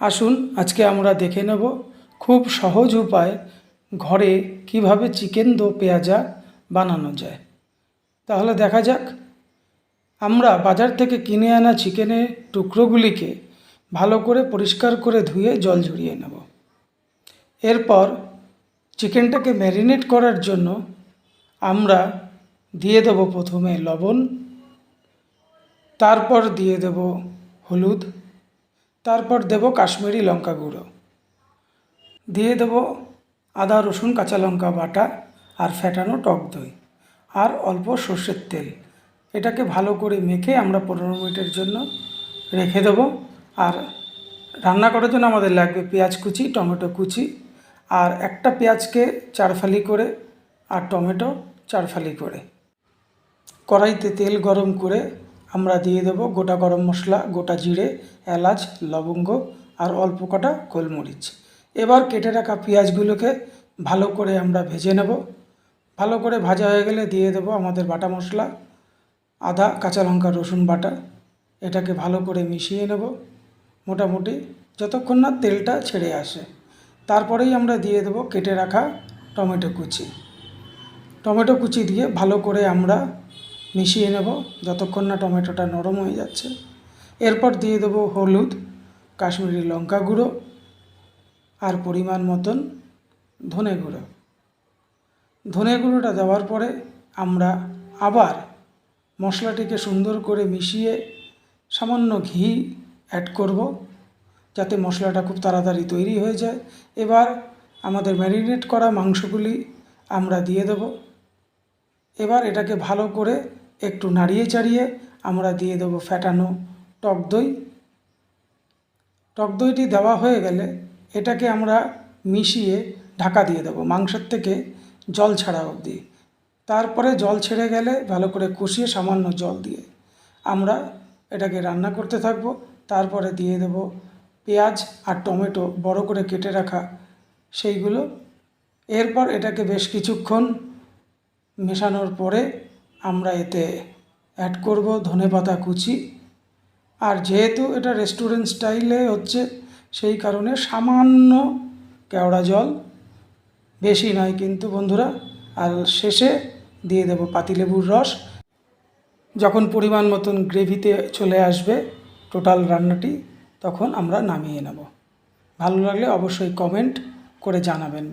আসুন আজকে আমরা দেখে নেব খুব সহজ উপায় ঘরে কিভাবে চিকেন দো পেঁয়াজা বানানো যায়। তাহলে দেখা যাক। আমরা বাজার থেকে কিনে আনা চিকেনের টুকরোগুলিকে ভালো করে পরিষ্কার করে ধুয়ে জল ঝরিয়ে নেব। এরপর চিকেনটাকে ম্যারিনেট করার জন্য আমরা দিয়ে দেব প্রথমে লবণ, তারপর দিয়ে দেব হলুদ, তারপর দেব কাশ্মীরি লঙ্কা গুঁড়ো, দিয়ে দেব আদা রসুন কাঁচা লঙ্কা বাটা আর ফ্যাটানো টক দই আর অল্প সর্ষের তেল। এটাকে ভালো করে মেখে আমরা 15 মিনিটের জন্য রেখে দেব। আর রান্না করার জন্য আমাদের লাগবে পেঁয়াজ কুচি, টমেটো কুচি, আর একটা পেঁয়াজকে 4 ফালি করে আর টমেটো 4 ফালি করে। কড়াইতে তেল গরম করে আমরা দিয়ে দেব গোটা গরম মশলা, গোটা জিরে, এলাচ, লবঙ্গ আর অল্প কটা গোলমরিচ। এবার কেটে রাখা পেঁয়াজগুলোকে ভালো করে আমরা ভেজে নেব। ভালো করে ভাজা হয়ে গেলে দিয়ে দেব আমাদের বাটা মশলা, আদা কাঁচা লঙ্কা রসুন বাটা। এটাকে ভালো করে মিশিয়ে নেব মোটামুটি যতক্ষণ না তেলটা ছেড়ে আসে। তারপরেই আমরা দিয়ে দেব কেটে রাখা টমেটো কুচি। টমেটো কুচি দিয়ে ভালো করে আমরা মিশিয়ে নেব যতক্ষণ না টমেটোটা নরম হয়ে যাচ্ছে। এরপর দিয়ে দেব হলুদ, কাশ্মীরি লঙ্কা গুঁড়ো আর পরিমাণ মতন ধনে গুঁড়ো। ধনে গুঁড়োটা দেওয়ার পরে আমরা আবার মশলাটিকে সুন্দর করে মিশিয়ে সামান্য ঘি অ্যাড করব যাতে মশলাটা খুব তাড়াতাড়ি তৈরি হয়ে যায়। এবার আমাদের ম্যারিনেট করা মাংসগুলি আমরা দিয়ে দেব। এবার এটাকে ভালো করে একটু নাড়িয়ে চাড়িয়ে আমরা দিয়ে দেব ফ্যাটানো টক দই। টক দইটি দেওয়া হয়ে গেলে এটাকে আমরা মিশিয়ে ঢাকা দিয়ে দেব মাংসের থেকে জল ছাড়া অবধি। তারপরে জল ছেড়ে গেলে ভালো করে কষিয়ে সামান্য জল দিয়ে আমরা এটাকে রান্না করতে থাকব। তারপরে দিয়ে দেব পেঁয়াজ আর টমেটো বড় করে কেটে রাখা সেইগুলো। এরপর এটাকে বেশ কিছুক্ষণ মেশানোর পরে আমরা এতে অ্যাড করব ধনেপাতা কুচি। আর যেহেতু এটা রেস্টুরেন্ট স্টাইলে হচ্ছে সেই কারণে সামান্য কেওড়া জল, বেশি নয় কিন্তু বন্ধুরা। আর শেষে দিয়ে দেব পাতিলেবুর রস। যখন পরিমাণ মতন গ্রেভিতে চলে আসবে টোটাল রান্নাটি, তখন আমরা নামিয়ে নেব। ভালো লাগলে অবশ্যই কমেন্ট করে জানাবেন।